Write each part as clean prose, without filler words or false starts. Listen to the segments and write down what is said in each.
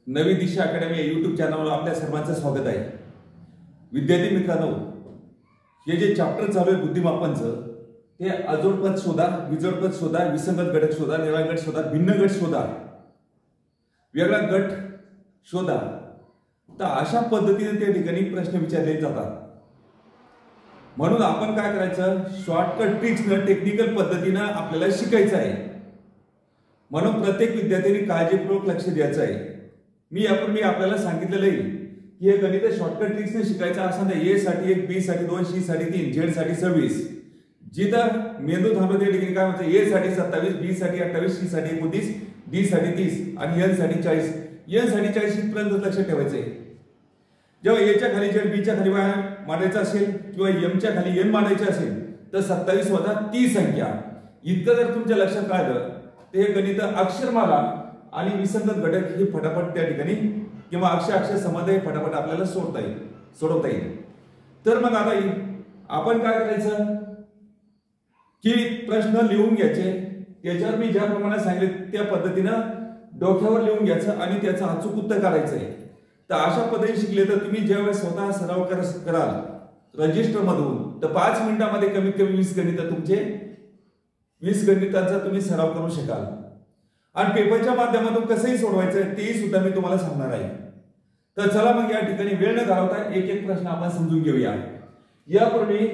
नवी दिशा academy YouTube चॅनलवर आपल्या सर्वांचं स्वागत आहे। विद्यार्थी मित्रांनो, हे जे चॅप्टर चालू आहे बुद्धिमापनचं, ते अजोड पद शोधा, विजोड पद शोधा, विसंगत घटक शोधा, वेगळा गट शोधा, भिन्न गट शोधा, वेगळा गट शोधा। तर अशा पद्धतीने त्या ठिकाणी प्रश्न विचारले जातात। म्हणून आपण काय करायचं, शॉर्टकट ट्रिक्सनं टेक्निकल पद्धतीने आपल्याला शिकायचं आहे। म्हणून प्रत्येक विद्यार्थ्यांनी काळजीपूर्वक लक्ष द्यायचं आहे। मी यापूर्वी आपल्याला सांगितलेलं आहे की हे गणित शॉर्टकट ट्रिक्सने शिकायचं असं नाही। ए साठी 1, बी साठी 2, सी साठी 3, झेड साठी 26, जिथं मेंदू थांबतो त्या ठिकाणी काय म्हणतात, ए साठी 27, बी साठी 28, सी साठी 29, डी साठी 30 आणि एन साठी 40। एन साठी 40 इथपर्यंत लक्ष ठेवायचंय। जेव्हा ए च्या खाली झेड, बी च्या खाली वाय मांडायचं असेल किंवा एम च्या खाली एन मांडायचे असेल तर 27 वजा ती संख्या, इतकं जर तुमच्या लक्षात राहिलं ते हे गणित अक्षरमाला आणि विसंगत घटक हे फटाफट त्या ठिकाणी किंवा अक्षर समन्वय फटाफट आपल्याला सोडवता येईल। तर मग आता आपण काय करायचं की प्रश्न लिहून घ्यायचे, त्याच्यावर मी ज्याप्रमाणे सांगितले त्या पद्धतीनं डोक्यावर लिहून घ्यायचं आणि त्याचं अचूक उत्तर काढायचं आहे। तर अशा पद्धतीने शिकले तर तुम्ही ज्यावेळेस स्वतः सराव कराल रजिस्टर मधून तर 5 मिनिटांमध्ये कमीत कमी 20 गणित तुमचे 20 गणितांचा तुम्ही सराव करू शकाल। आणि पेपरच्या माध्यमातून कसंही सोडवायचं तेही सुद्धा मी तुम्हाला सांगणार आहे। तर चला मग या ठिकाणी वेळ न घालवता एक एक प्रश्न आपण समजून घेऊया। यापूर्वी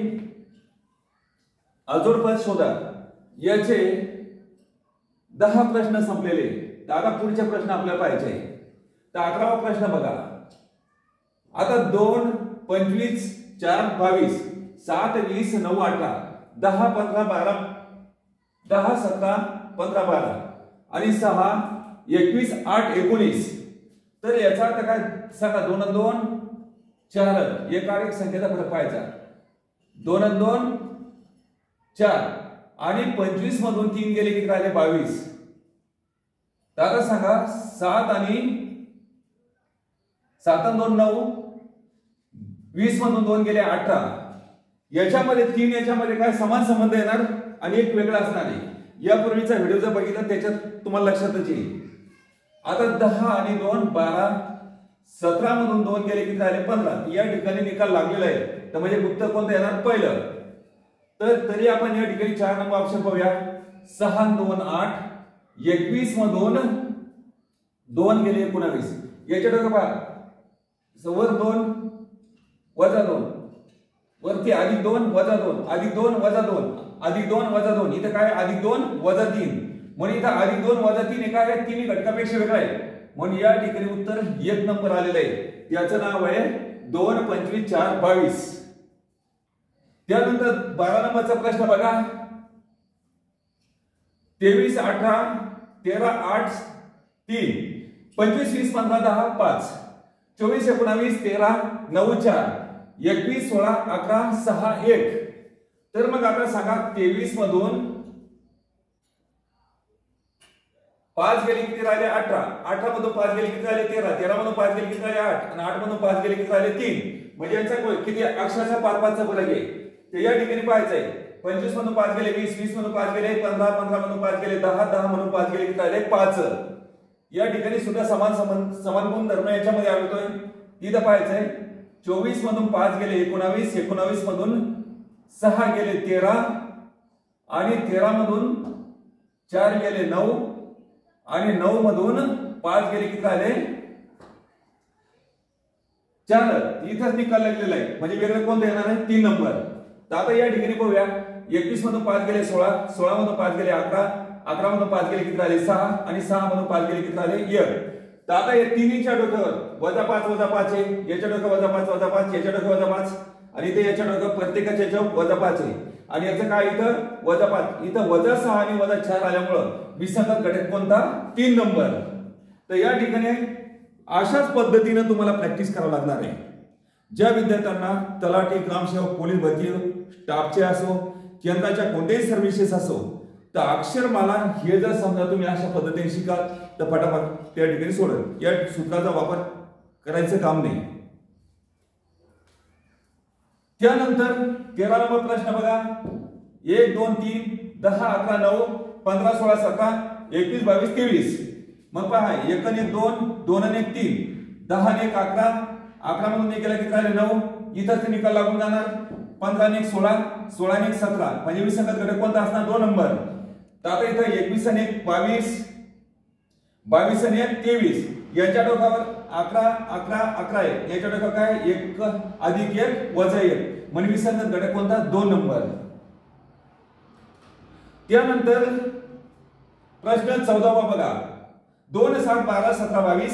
अजोड पद शोधा याचे 10 प्रश्न संपलेले। तर आता पुढचे प्रश्न आपल्याला पाहायचे। तर 11वा प्रश्न बघा। आता 2, 25, 4, 22, 7, 20, 9, 18, 10, 15, 12, 10, 17, 15, 12 आणि 6, 21, 8, 19। तर याचा अर्थ काय सांगा, 2 आणि 2 4, एक संख्येचा फरक पाहायचा। 2 आणि 2 4 आणि 25 मधून 3 गेले की राहिले 22। तर आता सांगा 7 आणि 2 9, 20 मधून 2 गेले 18। याच्यामध्ये 3 याच्यामध्ये काय समान संबंध येणार आणि एक वेगळा असणार आहे। यापूर्वीचा व्हिडिओ जर बघितला त्याच्यात तुम्हाला लक्षातच येईल। आता 10 आणि 2 12, 17 मधून 2 गेले की राहिले 15। या ठिकाणी निकाल लागलेला आहे। तर म्हणजे उत्तर कोणतं येणार, पहिलं। तर तरी आपण या ठिकाणी 4 नंबर ऑप्शन पाहूया। 6, 2, 8, 21 मधून 2 गेले 19। याच्याकडे पहा, वर 2 वजा 2, वरती अधिक 2 वजा 2, अधिक 2 वजा 2, अधिक 2 वजा 2, इथं काय अधिक 2 वजा 3, म्हणून इथं अधिक 2 वजा 3 एका आहे, तिन्ही घटकापेक्षा वेगळा आहे। म्हणून या ठिकाणी उत्तर 1 नंबर आलेलं आहे। त्याचं नाव आहे 2, 25, 4, 22। त्यानंतर 12 नंबरचा प्रश्न बघा। 23, 18, 13, 8, 3, 25, 20, 15, 10, 5, 24, 19, 13, 9, 4, 21, 16, 11, 6, 1। तर मग आता सांगा 23 मधून 5 गेले किती राहिले 18, 18 मधून 5 गेले किती राहिले 13, 13 मधून 5 गेले किती राहिले 8 आणि 8 मधून 5 गेले किती राहिले 3। म्हणजे यांचा किती अक्षराचा 5-5चा फरक आहे। तर या ठिकाणी पाहायचंय 25 मधून 5 गेले 20, 20 मधून 5 गेले 15, 15 मधून 5 गेले 10, 10 मधून 5 गेले किती राहिले 5। या ठिकाणी सुद्धा समान गुणधर्म याच्यामध्ये आढळतोय। इथं पाहायचंय 24 मधून 5 गेले 19, 19 मधून 6 गेले 13 आणि 13 मधून 4 गेले 9 आणि 9 मधून 5 गेले किती राहिले 4। इथंच निकाल लागलेला आहे। म्हणजे वेगळं कोणतं येणार आहे, 3 नंबर। तर आता या ठिकाणी पाहूया 21 मधून 5 गेले 16, 16 मधून 5 गेले 11, 11 मधून 5 गेले किती राहिले 6 आणि 6 मधून 5 गेले किती राहिले 1। तर आता या तिन्हीच्या डोक्यावर वजा 5 वजा 5 आहे, याच्या डोक्यावर वजा 5 वजा 5, याच्या डोक्यावर वजा 5 आणि इथे याच्या डोक्यावर प्रत्येकाच्या याच्यावर वजा 5 आहे आणि याचं काय इथं वजा 5, इथं वजा 6 आणि वजा 4 आल्यामुळं विसंगत घटक कोणता, 3 नंबर। तर या ठिकाणी अशाच पद्धतीने तुम्हाला प्रॅक्टिस करावं लागणार आहे। ज्या विद्यार्थ्यांना तलाठी, ग्रामसेवक, पोलीस भरती, स्टाफचे असो, केंद्राच्या कोणत्याही सर्व्हिसेस असो, तर अक्षरमाला हे जर समजा तुम्ही अशा पद्धतीने शिकाल तर फटाफट त्या ठिकाणी सोडेल। या सूत्राचा वापर करायचं काम नाही। त्यानंतर 13 नंबर प्रश्न बघा। 1, 2, 3, 10, 11, 9, 15, 16, 17, 21, 22, 23। मग पहा 1 आणि 1 2, 2 आणि 1 3, 10 आणि 1 11, 11 मधून 1 गेला किती राहिले 9, इथं निकाल लागून जाणार. 15 आणि 1 16, 16 आणि 1 17, म्हणजे विसंगत घटक कोणता असणार 2 नंबर. तर आता इथं 21 आणि 1 22, 22 आणि 1 23, याच्या डोक्यावर 11 11 11 आहे. याच्या डोक्यावर काय 1 अधिक 1 वजा 1, म्हणजे विसंगत घटक कोणता 2 नंबर. त्यानंतर प्रश्न 14वा बघा. 2 7 12 17 22,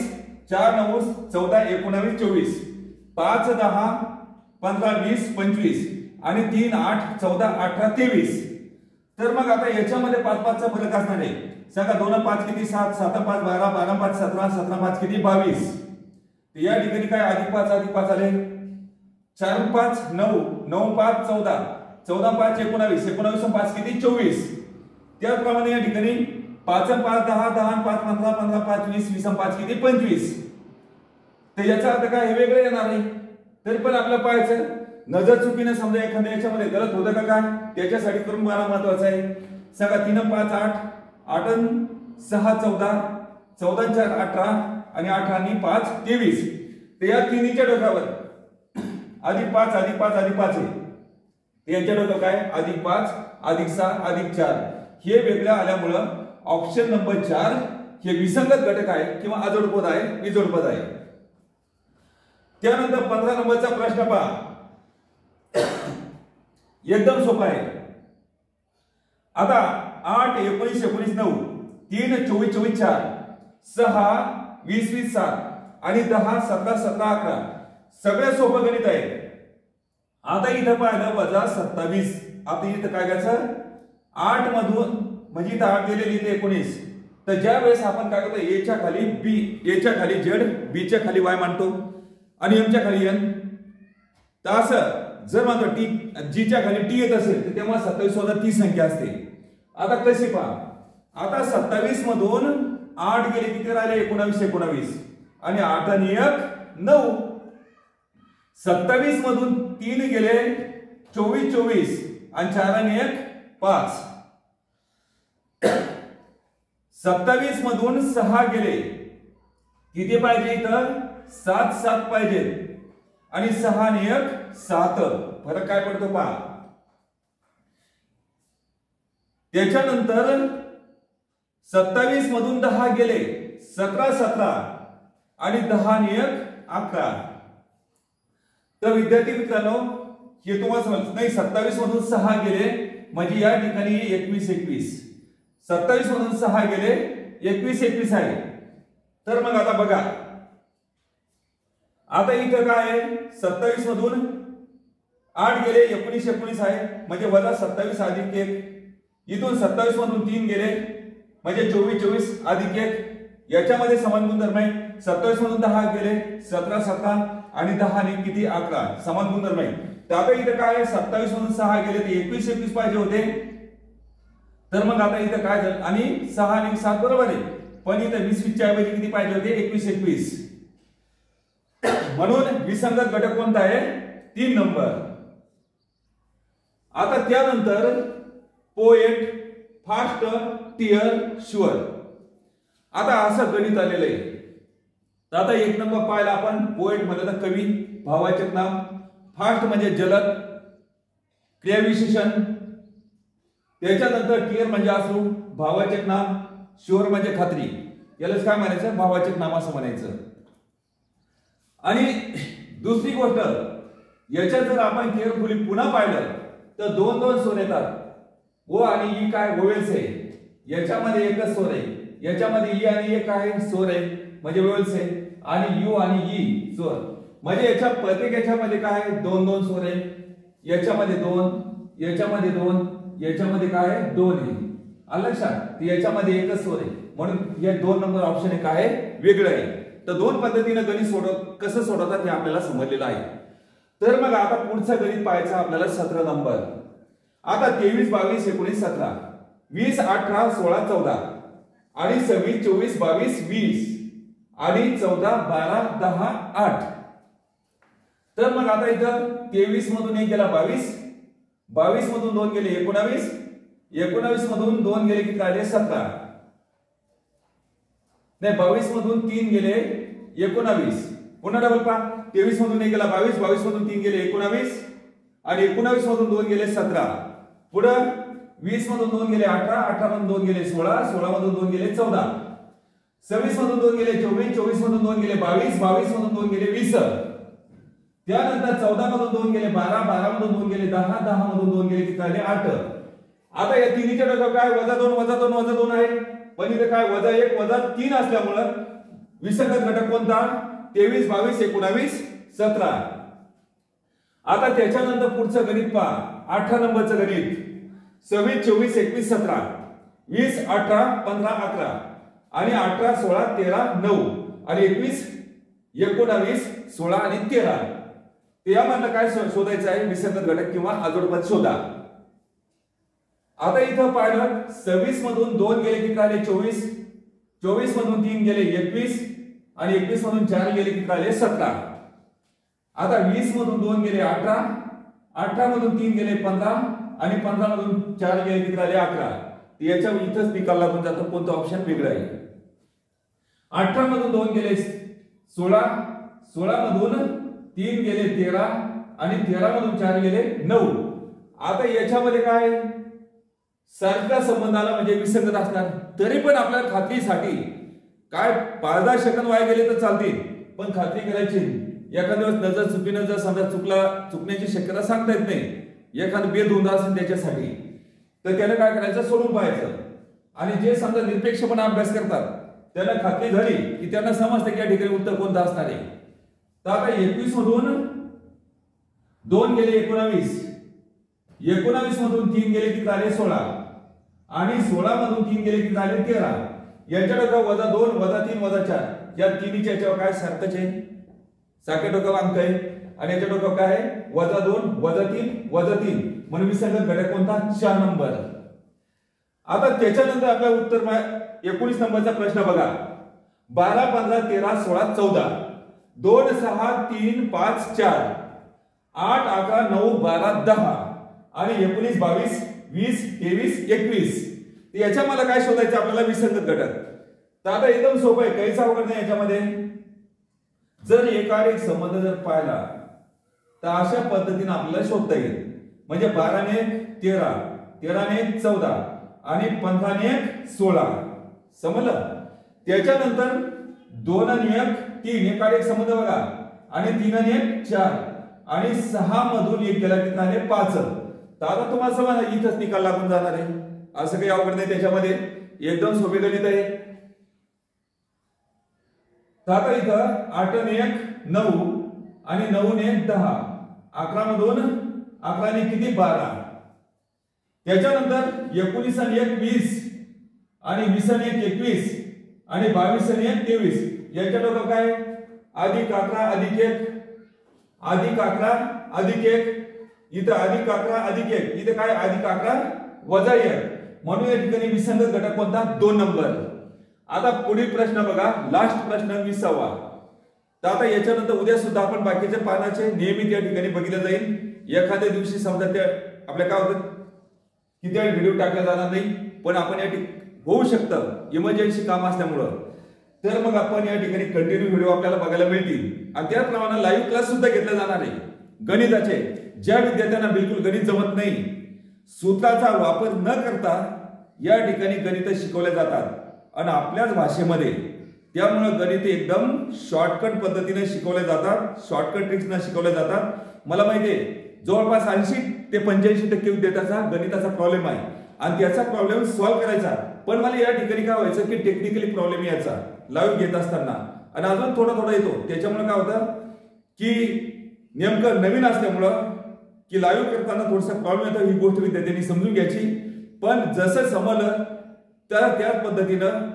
4 9 14 19 24, 5 10 15 20 25 आणि 3 8 14 18 23. तर मग आता याच्यामध्ये 5 5 चा फरक असणार आहे. सांगा 2 5 किती 7, 7 5 12, 12 5 17, 17 5 किती 22. तर या ठिकाणी काय अधिक 5 आले. 4 5 9, 9 5 14, 14 5 19, 19 5 किती 24. त्याचप्रमाणे या ठिकाणी 5 5 10, 10 5 15, 15 5 20, 20 5 किती 25. तर याचा अर्थ काय हे वेगळे येणार आहे. तरी पण आपल्याला पाहायचं नजर चुकीने समजा एखाद्या याच्यामध्ये गलत होतं का काय त्याच्यासाठी करून मला महत्वाचं आहे. सांगा 3 5 8, 8 6 14, 14 4 18 आणि 8 आणि 5 23. तर या तिन्हीच्या डोक्यावर अधिक 5 अधिक 5 अधिक 5 आहे. यांच्या डोक्यावर काय अधिक 5 अधिक 6 अधिक 4 हे वेगळं आल्यामुळं ऑप्शन नंबर 4 हे विसंगत घटक आहे किंवा अजोडपद आहे, विजोडपद आहे. त्यानंतर 15 नंबरचा प्रश्न पहा. एकदम सोपा आहे. आता 8 19 19 9, 3 24 24 4, 6 20 20 7 आणि 10 17 17 11 सगळं सोपं गणित आहे. आता इथं पाहिलं वजा 27. आता इथं काय करायचं 8 मधून म्हणजे इथं 8 गेलेली इथे 19. तर ज्या वेळेस आपण काय करतो ए च्या खाली बी, ए च्या खाली झेड, बी च्या खाली वाय मानतो आणि एम च्या खाली एन. तर असं जर मानतो टी जी च्या खाली टी येत असेल तर तेव्हा 27 वजा 30 संख्या असते. आता कशी पहा. आता 27 मधून 8 गेले किती राहिले 19 19 आणि 8 आणि 1 9. 27 मधून 3 गेले 24 24 आणि 4 आणि 1 5. 27 मधून 6 गेले किती पाहिजे इथं 7 7 पाहिजे आणि 6 आणि 1 7. फरक काय पडतो पहा. त्याच्यानंतर 27 मधून 10 गेले 17 17 आणि 10 आणि 1 11. तर विद्यार्थी मित्रांनो हे तुम्हाला समजलं नाही. 27 मधून 6 गेले म्हणजे या ठिकाणी 21 21. 27 मधून 6 गेले 21 21 आहे. तर मग आता बघा आता इथं काय आहे 27 मधून 8 गेले 19 19 आहे म्हणजे वजा 27 अधिक 1. इथून 27 मधून 3 गेले म्हणजे 24 24 अधिक 1. याच्यामध्ये समान गुणधर्म आहे. 27 मधून 10 गेले 17 17 आणि 10 आणि किती 11 समान गुणधर्म आहे. तर आता इथं काय आहे 27 मधून 6 गेले तर 21 21 पाहिजे होते. तर मग आता इथं काय झालं आणि 6 आणि 7 बरोबर आहे पण इथं 20 20 च्या ऐवजी किती पाहिजे होते 21 21. म्हणून विसंगत घटक कोणता आहे 3 नंबर. आता त्यानंतर पोएट, फास्ट, टियर, शुअर. आता असं गणित आलेलं आहे. तर आता 1 नंबर पाहिला आपण. पोएट म्हणजे तर कवी, भाववाचक नाम. फास्ट म्हणजे जलद, क्रियाविशेषण. त्याच्यानंतर टियर म्हणजे असू, भाववाचक नाम. शुअर म्हणजे खात्री. यालाच काय म्हणायचं भाववाचक नाम असं म्हणायचं. आणि दुसरी गोष्ट याच्यात जर आपण केअरफुली पुन्हा पाहिलं तर 2 2 स्वर येतात. ओ आणि ई काय वोवेल्स आहे. याच्यामध्ये एकच स्वर आहे. याच्यामध्ये ई आणि ए काय स्वर आहे म्हणजे वोवेल्स आहे. आणि यू आणि ई स्वर म्हणजे याच्या प्रत्येक याच्यामध्ये काय 2 2 स्वर आहे. याच्यामध्ये 2, याच्यामध्ये 2, याच्यामध्ये काय 2 आहे. आलं लक्षात. याच्यामध्ये एकच स्वर आहे म्हणून हे 2 नंबर ऑप्शन आहे काय वेगळं आहे. तर 2 पद्धतीने गणित कसं सोडवतात हे आपल्याला समजलेलं आहे. तर मग आता पुढचं गणित पाहायचं आपल्याला 17 नंबर. आता 23 22 19 17 20 18 16 14 आणि 26 24 22 20 आणि 14 12 10 8. तर मग आता इथं 23 मधून 1 गेला 22, 22 मधून 2 गेले 19, 19 मधून 2 गेले किती राहिले 17. नाही 22 मधून 3 गेले 19, पुन्हा डबल पहा 23 मधून 1 गेला 22, 22 मधून 3 गेले 19 आणि 19 मधून 2 गेले 17, पुढे 20 मधून 2 गेले 18, 18 मधून 2 गेले 16, 16 मधून 2 गेले 14, 26 मधून 2 गेले 24, 24 मधून 2 गेले 22, 22 मधून 2 गेले 20, त्यानंतर 14 मधून 2 गेले 12, 12 मधून 2 गेले 10, 10 मधून 2 गेले किती झाले 8. आता या तिन्हीच्या डोक्यावर काय -2 -2 -2 आहे, पण इथे काय -1 -3 असल्यामुळे विसंगत घटक कोणता 23, 22, 19, 17. आता त्याच्यानंतर पुढचं गणित पहा 18 नंबरचं गणित 26, 24, 21, 17, 20, 18, 15, 11 आणि 18, 16, 13, 9 आणि 21, 19, 16 आणि 13. ते यामधलं काय शोधायचं आहे विसंगत घटक किंवा अजोडपद शोधा. आता इथं पाहिलं 26 मधून 2 गेले किती झाले 24, 24 मधून 3 गेले 21 आणि 21 मधून 4 गेले किती झाले 17. आता 20 मधून 2 गेले 18, 18 मधून 3 गेले 15 आणि 15 मधून 4 गेले किती झाले 11. याच्या इथंच निकाल लागून जातो कोणतं ऑप्शन वेगळं आहे. 18 मधून 2 गेले 16, 16 मधून 3 गेले 13 आणि 13 मधून 4 गेले 9. आता याच्यामध्ये काय सारखा संबंध आला म्हणजे विसंगत असणार. तरी पण आपल्या खात्रीसाठी काय 5-10 सेकंद वाया गेले तर चालतील, पण खात्री करायची एखाद्या वेळेस नजर चुकीनं जर समजा चुकण्याची शक्यता सांगता येत नाही, एखादं बेधुंदा असेल त्याच्यासाठी, तर त्याला काय करायचं सोडून पाहायचं. आणि जे समजा निरपेक्षपणे अभ्यास करतात त्यांना खात्री झाली की त्यांना समजतं की या ठिकाणी उत्तर कोणतं असणार आहे. तर आता 21 मधून 2 गेले 19, 19 मधून 3 गेले किती झाले 16 आणि 16 मधून 3 गेले किती झाले 13. यांच्या डोक्यावर -2 -3 -4 या तिन्हीच्या याच्यावर काय सारखंच आहे, सारख्या डोक्यावर अंक आहे आणि याच्या डोक्यावर काय आहे -2 -3 -3 म्हणून विसंगत घटक कोणता 4 नंबर. आता त्याच्यानंतर आपला उत्तर 19 नंबरचा प्रश्न बघा 12 15 13 16 14 2 6 3 5 4 8 11 9 12 10 आणि 19 22 20 23 21. याच्या मला काय शोधायचं आपल्याला विसंगत घटक. तर आता एकदम सोपं आहे, काहीच अवघड नाही याच्यामध्ये. जर एकावर एक संबंध जर पाहिला तर अशा पद्धतीने आपल्याला शोधता येईल. म्हणजे 12 ने 13, 13 ने 14 आणि 15 ने 16 समजलं. त्याच्यानंतर 2 आणि 1 3 एकावर एक संबंध बघा आणि 3 आणि 1 4 आणि 6 मधून 1 गेला किती झाले 5. तर आता तुम्हाला समजा इथंच निकाल लागून जाणार आहे, असं काही अवघड नाही त्याच्यामध्ये, एकदम सोपे गणित आहे. तर आता इथं 8 ने 1 9 आणि 9 ने 10, 11 मधून 11 ने किती 12. त्याच्यानंतर 19 आणि 1 20 आणि 20 आणि 1 21 आणि 22 आणि 1 23. याच्या डोक्यावर काय अधिक 11 अधिक 1 अधिक 11 अधिक 1, इथं अधिक 11 अधिक 1, इथे काय अधिक 11 वजा 1, म्हणून या ठिकाणी विसंगत घटक कोणता 2 नंबर. आता पुढील प्रश्न बघा, लास्ट प्रश्न 20वा. तर आता याच्यानंतर उद्या सुद्धा आपण बाकीच्या पानाचे नियमित या ठिकाणी बघितलं जाईल. एखाद्या दिवशी समजा त्या आपल्या काय होतं की त्या व्हिडिओ टाकला जाणार नाही, पण आपण या होऊ शकतं इमर्जन्सी काम असल्यामुळं, तर मग आपण या ठिकाणी कंटिन्यू व्हिडिओ आपल्याला बघायला मिळतील. आणि त्याप्रमाणे लाईव्ह क्लास सुद्धा घेतले जाणार आहे गणिताचे. ज्या विद्यार्थ्यांना बिलकुल गणित जमत नाही, सूत्राचा वापर न करता या ठिकाणी गणित शिकवले जातात आणि आपल्याच भाषेमध्ये. त्यामुळे गणित एकदम शॉर्टकट पद्धतीने शिकवले जातात, शॉर्टकट ट्रिक्सना शिकवले जातात. मला माहिती आहे जवळपास 80 ते 85% विद्यार्थ्यांचा गणिताचा प्रॉब्लेम आहे आणि त्याचा प्रॉब्लेम सॉल्व्ह करायचा. पण मला या ठिकाणी काय व्हायचं की टेक्निकली प्रॉब्लेम यायचा लाईव्ह घेत असताना आणि अजून थोडा येतो. त्याच्यामुळे काय होतं की नेमकं नवीन असल्यामुळं की लाईव्ह करताना थोडासा प्रॉब्लेम येतो. ही गोष्ट विद्यार्थ्यांनी समजून घ्यायची. पण जसं समजलं तर त्याच पद्धतीनं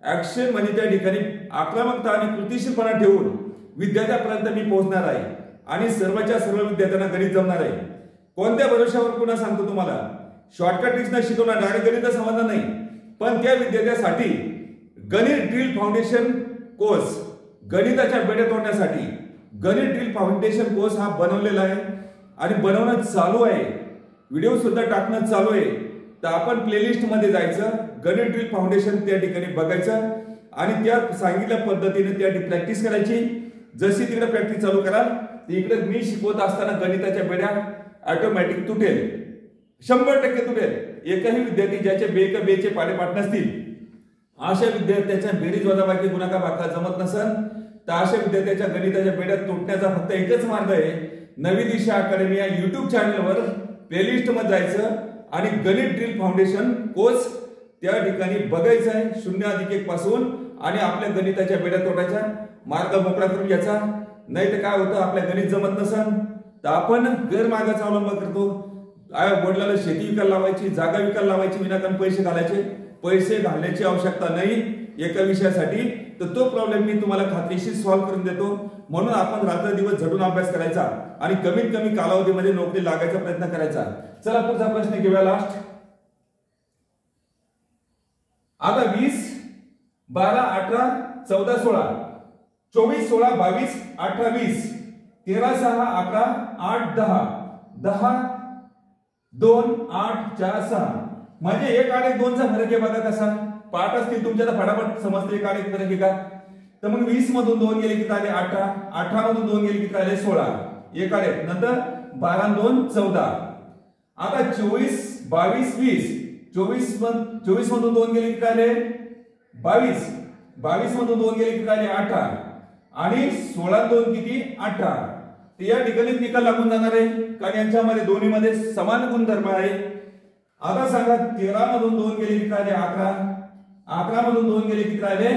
ऍक्शन म्हणजे त्या ठिकाणी आक्रमकता आणि कृतिशीलपणा ठेवून विद्यार्थ्यापर्यंत मी पोहोचणार आहे आणि सर्वच्या सर्व विद्यार्थ्यांना गणित जमणार आहे. कोणत्या भरोशावर पुन्हा सांगतो तुम्हाला, शॉर्टकट ट्रिक्सना शिकवणार, डायरेक्ट गणित समजणार नाही. पण त्या विद्यार्थ्यासाठी गणित ड्रिल फाउंडेशन कोर्स, गणिताच्या बेड्या तोडण्यासाठी गणित ड्रिल फाउंडेशन कोर्स हा बनवलेला आहे आणि बनवणं चालू आहे. व्हिडिओ सुद्धा टाकणं चालू आहे. तर आपण प्लेलिस्ट मध्ये जायचं, गणित ड्रिल फाउंडेशन त्या ठिकाणी बघायचं आणि त्या सांगितल्या पद्धतीने त्या प्रॅक्टिस करायची। जशी तिकडे प्रॅक्टिस चालू कराल इकडे मी शिकवत असताना गणिताच्या बेड्या ऑटोमॅटिक तुटेल, 100% तुटेल। एकही विद्यार्थी ज्याचे बेचे पाडेपाठ नसतील अशा विद्यार्थ्याच्या बेरीज वजाबाकी गुणाकार भागाकार जमत नसेल तर अशा विद्यार्थ्याच्या गणिताच्या बेड्या तुटण्याचा फक्त एकच मार्ग आहे, नवी दिशा अकॅडमी या YouTube चॅनलवर प्लेलिस्ट मध्ये जायचं आणि गणित ड्रिल फाउंडेशन कोर्स त्या ठिकाणी बघायचं आहे 0 अधिक 1 पासून आणि आपल्या गणिताच्या बेड्या तोडायच्या, मार्ग मोकळा करून घ्यायचा। नाही तर काय होतं, आपल्या गणित जमत नसेल तर आपण गैरमार्गाचा अवलंब करतो। वडिलांना शेती विकायला लावायची, जागा विकायला लावायची, विनाकारण पैसे घालायचे, पैसे घालण्याची आवश्यकता नाही एका विषयासाठी, तर तो प्रॉब्लेम मी तुम्हाला खात्रीशीर सॉल्व्ह करून देतो। म्हणून आपण रात्र दिवस झटून अभ्यास करायचा आणि कमीत कमी कालावधीमध्ये नोकरी लागायचा प्रयत्न करायचा। चला पुढचा प्रश्न घेऊया लास्ट। आता 20 12 18 14 16 24 16 22 18 20 13 6 11 8 10 10 2 8 4 6 म्हणजे 1 8 1 2 चा फरक आहे बघा कसा। पाठ असतील तुमच्या तर फटाफट समजते 1 8 1 फरक आहे का। तर मग 20 मधून 2 गेले किती आले 18, 18 मधून 2 गेले किती आले 16, 1 8 1 नंतर 12 2 14। आता 24 22 20 24 मधून 2 गेले किती आले 22, 22 मधून 2 गेले किती आले 18 आणि 16 2 किती 18। तर या ठिकाणी निकाल लागून जाणार आहे कारण यांच्यामध्ये दोन्ही मध्ये समान गुणधर्म आहे। आता सांगा 13 मधून 2 गेले किती आले 11, 11 मधून 2 गेले किती आले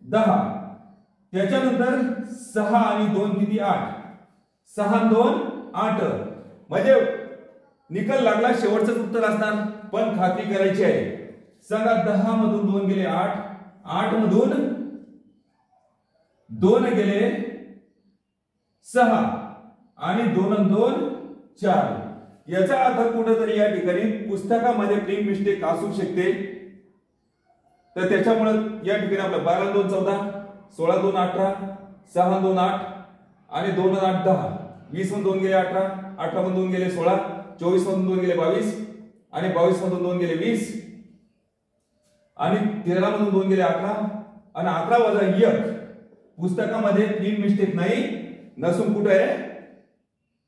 10, त्याच्यानंतर 6 आणि 2 किती 8, 6 2 8 म्हणजे निकाल लागला। शेवटचं उत्तर असणार पण खात्री करायची आहे। सांगा 10 मधून 2 गेले 8, 8 मधून 2 गेले 6 आणि 2 आणि 2 4। याचा अर्थ कुठेतरी या ठिकाणी पुस्तकामध्ये प्रिंट मिस्टेक असू शकते, तर त्याच्यामुळे या ठिकाणी आपलं 12 2 14, 16 2 18, 6 2 8 आणि 2 8 10, 20 मधून 2 गेले 18, 18 मधून 2 गेले 16, 24 मधून 2 गेले 22 आणि 22 मधून 2 गेले 20 आणि 13 मधून 2 गेले 11 आणि 11 वजा 1 पुस्तकामध्ये प्रिंट मिस्टेक नाही नसून कुठे आहे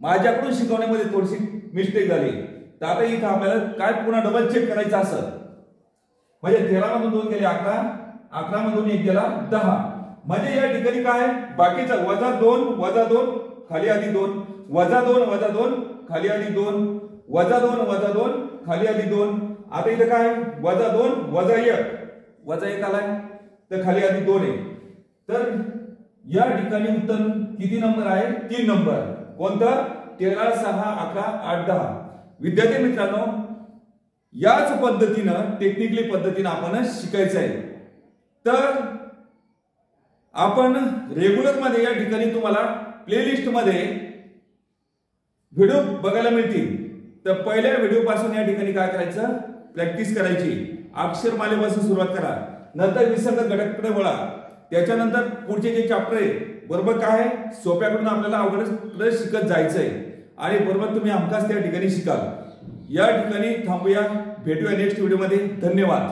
माझ्याकडून शिकवण्यामध्ये थोडीशी मिस्टेक झाली। तर आता इथं आपल्याला काय पुन्हा डबल चेक करायचं असं म्हणजे 13 मधून 2 गेले 11, 11 मधून 1 गेला 10 म्हणजे या ठिकाणी काय बाकीचा वजा 2 खाली आधी 2 वजा 2 खाली आधी 2 वजा 2 खाली आधी 2। आता इथं काय वजा 2 वजा 1 आलाय तर खाली आधी 2 आहे। तर या ठिकाणी उत्तर किती नंबर आहे 3 नंबर कोणतं 13 6 11 8 10। विद्यार्थी मित्रांनो याच पद्धतीनं टेक्निकली पद्धतीने आपण शिकायचं आहे। तर आपण रेग्युलर मध्ये या ठिकाणी तुम्हाला प्लेलिस्ट मध्ये व्हिडिओ बघायला मिळतील। तर पहिल्या व्हिडिओ पासून या ठिकाणी काय करायचं प्रॅक्टिस करायची, अक्षरमालेपासून सुरुवात करा, नंतर विसंगत घटकाकडे वळा, त्याच्यानंतर पुढचे जे चॅप्टर आहे बरोबर काय आहे सोप्याकडून आपल्याला अवघड शिकत जायचंय आणि बरोबर तुम्ही हमखास त्या ठिकाणी शिकाल। या ठिकाणी थांबूया, भेटूया नेक्स्ट व्हिडिओ मध्ये। धन्यवाद।